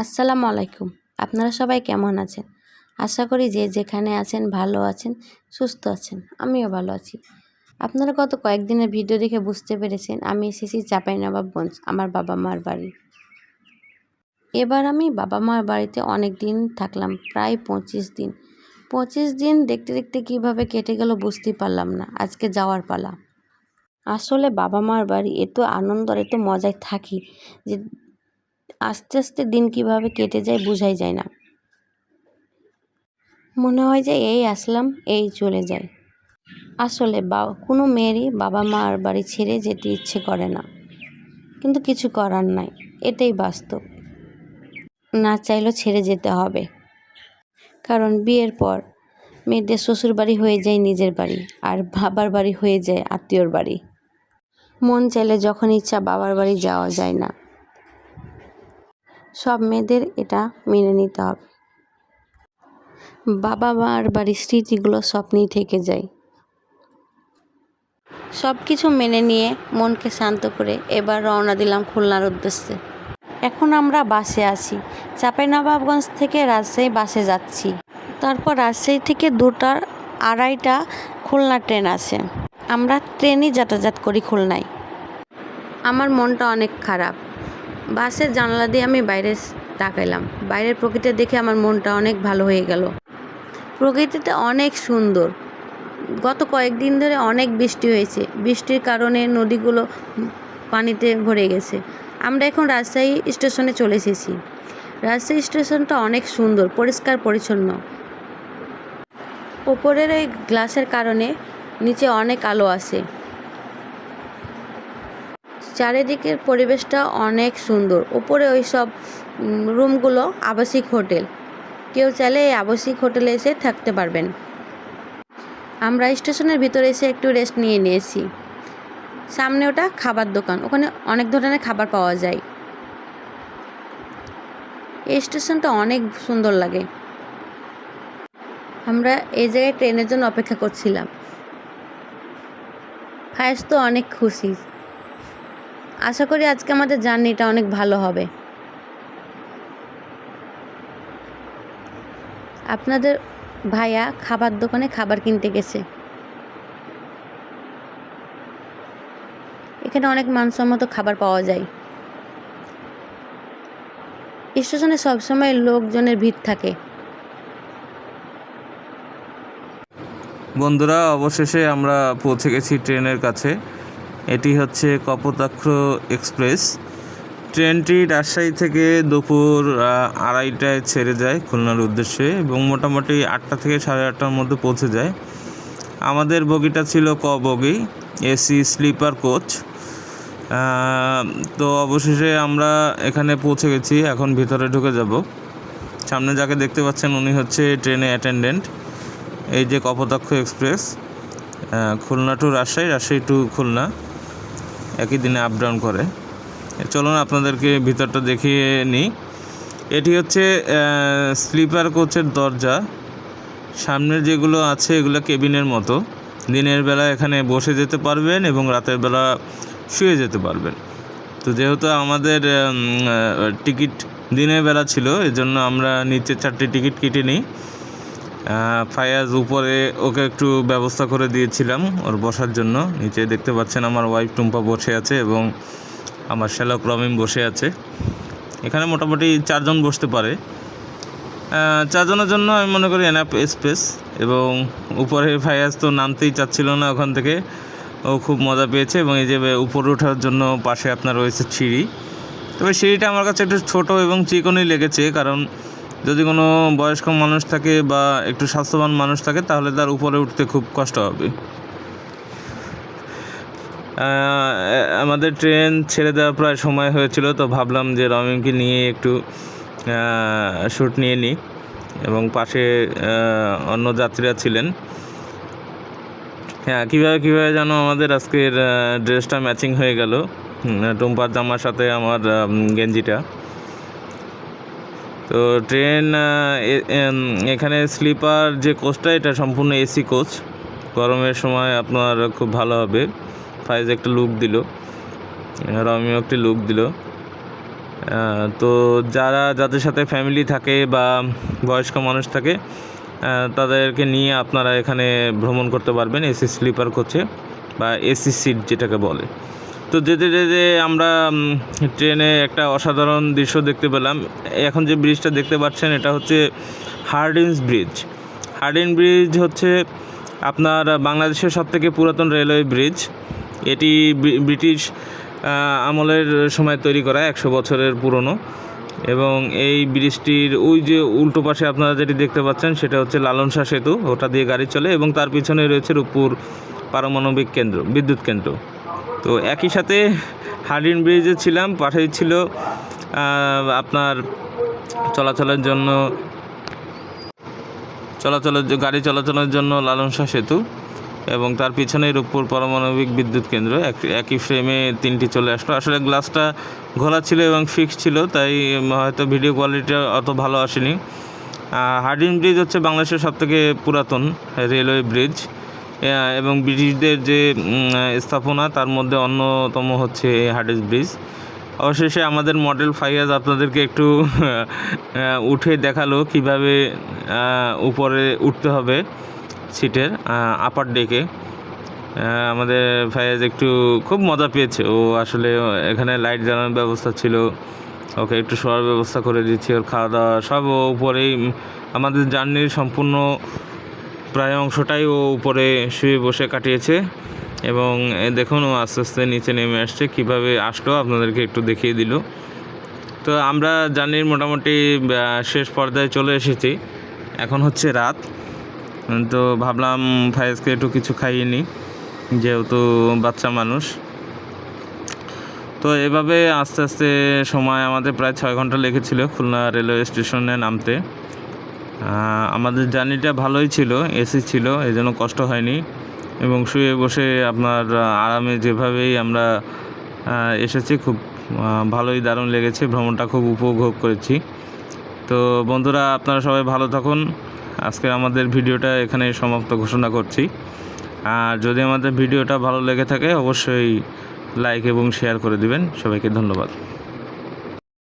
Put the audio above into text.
আসসালামু আলাইকুম। আপনারা সবাই কেমন আছেন? আশা করি যে যেখানে আছেন ভালো আছেন, সুস্থ আছেন। আমিও ভালো আছি। আপনারা গত কয়েকদিনের ভিডিও দেখে বুঝতে পেরেছেন আমি এসেছি চাঁপাইনবাবগঞ্জ, আমার বাবা মার বাড়ি। এবার আমি বাবা মার বাড়িতে অনেক দিন থাকলাম, প্রায় 25 দিন। 25 দিন দেখতে দেখতে কীভাবে কেটে গেল বুঝতেই পারলাম না। আজকে যাওয়ার পালা। আসলে বাবা মার বাড়ি এত আনন্দ আর এত মজায় থাকি যে আস্তে আস্তে দিন কিভাবে কেটে যায় বোঝাই যায় না। মনে হয় যে এই আসলাম এই চলে যায়। আসলে কোনো মেয়েরই বাবা মার বাড়ি ছেড়ে যেতে ইচ্ছে করে না, কিন্তু কিছু করার নাই, এটাই বাস্তব। না চাইলেও ছেড়ে যেতে হবে, কারণ বিয়ের পর মেয়েদের শ্বশুর বাড়ি হয়ে যায় নিজের বাড়ি, আর বাবার বাড়ি হয়ে যায় আত্মীয়র বাড়ি। মন চাইলে যখন ইচ্ছা বাবার বাড়ি যাওয়া যায় না। সব মেয়েদের এটা মেনে নিতে হবে। বাবা মার বাড়ির স্মৃতিগুলো স্বপ্নেই থেকে যায়। সব কিছু মেনে নিয়ে মনকে শান্ত করে এবার রওনা দিলাম খুলনার উদ্দেশ্যে। এখন আমরা বাসে আছি। চাঁপাইনবাবগঞ্জ থেকে রাজশাহী বাসে যাচ্ছি। তারপর রাজশাহী থেকে 2টা 2:30টা খুলনা ট্রেন আছে। আমরা ট্রেনই যাতায়াত করি খুলনায়। আমার মনটা অনেক খারাপ। বাসের জানলা দিয়ে আমি বাইরে তাকাইলাম। বাইরের প্রকৃতি দেখে আমার মনটা অনেক ভালো হয়ে গেল। প্রকৃতিতে অনেক সুন্দর। গত কয়েকদিন ধরে অনেক বৃষ্টি হয়েছে। বৃষ্টির কারণে নদীগুলো পানিতে ভরে গেছে। আমরা এখন রাজশাহী স্টেশনে চলে এসেছি। রাজশাহী স্টেশনটা অনেক সুন্দর, পরিষ্কার পরিচ্ছন্ন। ওপরের ওই গ্লাসের কারণে নিচে অনেক আলো আসে। চারিদিকের পরিবেশটা অনেক সুন্দর। ওপরে ওই সব রুমগুলো আবাসিক হোটেল। কেউ চাইলে এই আবাসিক হোটেলে এসে থাকতে পারবেন। আমরা স্টেশনের ভিতরে এসে একটু রেস্ট নিয়েছি। সামনে ওটা খাবার দোকান, ওখানে অনেক ধরনের খাবার পাওয়া যায়। এই স্টেশনটা অনেক সুন্দর লাগে। আমরা এই জায়গায় ট্রেনের জন্য অপেক্ষা করছিলাম। ফায়েজ তো অনেক খুশি। আশা করি আজকে আমাদের জার্নিটা অনেক ভালো হবে। আপনাদের ভাইয়া খাবার দোকানে খাবার কিনতে গেছে। এখানে অনেক মানসম্মত খাবার পাওয়া যায়। স্টেশনে সবসময় লোকজনের ভিড় থাকে। বন্ধুরা, অবশেষে আমরা পৌঁছে গেছি ট্রেনের কাছে। এটি হচ্ছে কপোতাক্ষ এক্সপ্রেস। ট্রেনটি রাজশাহী থেকে দুপুর 2:30টায় ছেড়ে যায় খুলনার উদ্দেশ্যে এবং মোটামুটি 8টা থেকে 8:30টার মধ্যে পৌঁছে যায়। আমাদের বগিটা ছিল ক বগি, এসি স্লিপার কোচ। তো অবশেষে আমরা এখানে পৌঁছে গেছি। এখন ভিতরে ঢুকে যাব। সামনে যাকে দেখতে পাচ্ছেন উনি হচ্ছে ট্রেনে অ্যাটেন্ডেন্ট। এই যে Kapotaksha express, Khulna to Rajshahi, Rajshahi to Khulna একই দিনে আপ ডাউন করে। চলুন আপনাদেরকে ভিতরটা দেখিয়ে নিই। এটি হচ্ছে স্লিপার কোচের দরজা। সামনের যেগুলো আছে এগুলো কেবিনের মতো। দিনের বেলা এখানে বসে যেতে পারবেন এবং রাতের বেলা শুয়ে যেতে পারবেন। তো যেহেতু আমাদের টিকিট দিনের বেলা ছিল, এজন্য আমরা নিচে 4টি টিকিট কেটে নিই। ফায়াজ উপরে ওকে একটু ব্যবস্থা করে দিয়েছিলাম ওর বসার জন্য। নিচে দেখতে পাচ্ছেন আমার ওয়াইফ টুম্পা বসে আছে এবং আমার শ্যালক রমিম বসে আছে। এখানে মোটামুটি 4 জন বসতে পারে। 4 জনের জন্য আমি মনে করি এনাফ স্পেস। এবং উপরে ফায়াজ তো নামতেই চাচ্ছিল না ওখান থেকে, ও খুব মজা পেয়েছে। এবং এই যে উপরে ওঠার জন্য পাশে আপনার রয়েছে সিঁড়ি। তবে সিঁড়িটা আমার কাছে একটু ছোটো এবং চিকনই লেগেছে, কারণ যদি কোনো বয়স্ক মানুষ থাকে বা একটু স্বাস্থ্যবান মানুষ থাকে তাহলে তার উপরে উঠতে খুব কষ্ট হবে। আমাদের ট্রেন ছেড়ে দেওয়ার প্রায় সময় হয়েছিল, তো ভাবলাম যে রমিমকে নিয়ে একটু শ্যুট নিয়ে নিই। এবং পাশে অন্য যাত্রীরা ছিলেন। হ্যাঁ, কীভাবে যেন আমাদের আজকের ড্রেসটা ম্যাচিং হয়ে গেল, টুম্পার জামার সাথে আমার গেঞ্জিটা। তো ট্রেন এখানে স্লিপার যে কোচটা, এটা সম্পূর্ণ এসি কোচ। গরমের সময় আপনার খুব ভালো হবে। ফাইজ একটা লুক দিল, রমিও একটি লুক দিল। তো যাদের সাথে ফ্যামিলি থাকে বা বয়স্ক মানুষ থাকে তাদেরকে নিয়ে আপনারা এখানে ভ্রমণ করতে পারবেন এসি স্লিপার কোচে বা এসি সিট যেটাকে বলে। তো যেতে যেতে আমরা ট্রেনে একটা অসাধারণ দৃশ্য দেখতে পেলাম। এখন যে ব্রিজটা দেখতে পাচ্ছেন এটা হচ্ছে হার্ডিঞ্জ ব্রিজ। হার্ডিঞ্জ ব্রিজ হচ্ছে আপনার বাংলাদেশের সবথেকে পুরাতন রেলওয়ে ব্রিজ। এটি ব্রিটিশ আমলের সময় তৈরি করা, 100 বছরের পুরনো। এবং এই ব্রিজটির ওই যে উল্টো পাশে আপনারা যেটি দেখতে পাচ্ছেন সেটা হচ্ছে লালন শাহ সেতু, ওটা দিয়ে গাড়ি চলে এবং তার পিছনে রয়েছে রূপপুর পারমাণবিক বিদ্যুৎ কেন্দ্র। তো একই সাথে হার্ডিঞ্জ ব্রিজে ছিলাম, পাশেই ছিল আপনার গাড়ি চলাচলের জন্য লালন শাহ সেতু এবং তার পিছনে রূপপুর পারমাণবিক বিদ্যুৎ কেন্দ্র। একই ফ্রেমে তিনটি চলে আসলো। আসলে গ্লাসটা ঘোলা ছিল এবং ফিক্স ছিল, তাই হয়তো ভিডিও কোয়ালিটিটা অত ভালো আসেনি। হার্ডিঞ্জ ব্রিজ হচ্ছে বাংলাদেশের সবথেকে পুরাতন রেলওয়ে ব্রিজ এবং ব্রিটিশদের যে স্থাপনা তার মধ্যে অন্যতম হচ্ছে এই হার্ডিঞ্জ ব্রিজ। অবশেষে আমাদের মডেল ফাইয়াজ আপনাদেরকে একটু উঠে দেখালো কিভাবে উপরে উঠতে হবে সিটের আপার ডেকে। আমাদের ফাইয়াজ একটু খুব মজা পেয়েছে। ও আসলে এখানে লাইট জ্বালানোর ব্যবস্থা ছিল, ওকে একটু শোয়ার ব্যবস্থা করে দিচ্ছি, ওর খাওয়া দাওয়া সব ও উপরেই। আমাদের জার্নির সম্পূর্ণ প্রায় অংশটাই ও উপরে শুয়ে বসে কাটিয়েছে এবং দেখুন ও আস্তে আস্তে নিচে নেমে আসছে। কীভাবে আসলো আপনাদেরকে একটু দেখিয়ে দিল। তো আমরা জার্নির মোটামুটি শেষ পর্যায়ে চলে এসেছি। এখন হচ্ছে রাত। তো ভাবলাম ফায়েজকে একটু কিছু খাইয়ে নিই, যেহেতু বাচ্চা মানুষ। তো এভাবে আস্তে আস্তে সময় আমাদের প্রায় 6 ঘন্টা লেগেছিল খুলনা রেলওয়ে স্টেশনে নামতে। আমাদের জার্নিটা ভালোই ছিল, এসি ছিল, এই জন্য কষ্ট হয়নি এবং শুয়ে বসে আপনার আরামে যেভাবেই আমরা এসেছি খুব ভালোই দারুণ লেগেছে। ভ্রমণটা খুব উপভোগ করেছি। তো বন্ধুরা, আপনারা সবাই ভালো থাকুন। আজকে আমাদের ভিডিওটা এখানে সমাপ্ত ঘোষণা করছি। আর যদি আমাদের ভিডিওটা ভালো লেগে থাকে অবশ্যই লাইক এবং শেয়ার করে দিবেন। সবাইকে ধন্যবাদ।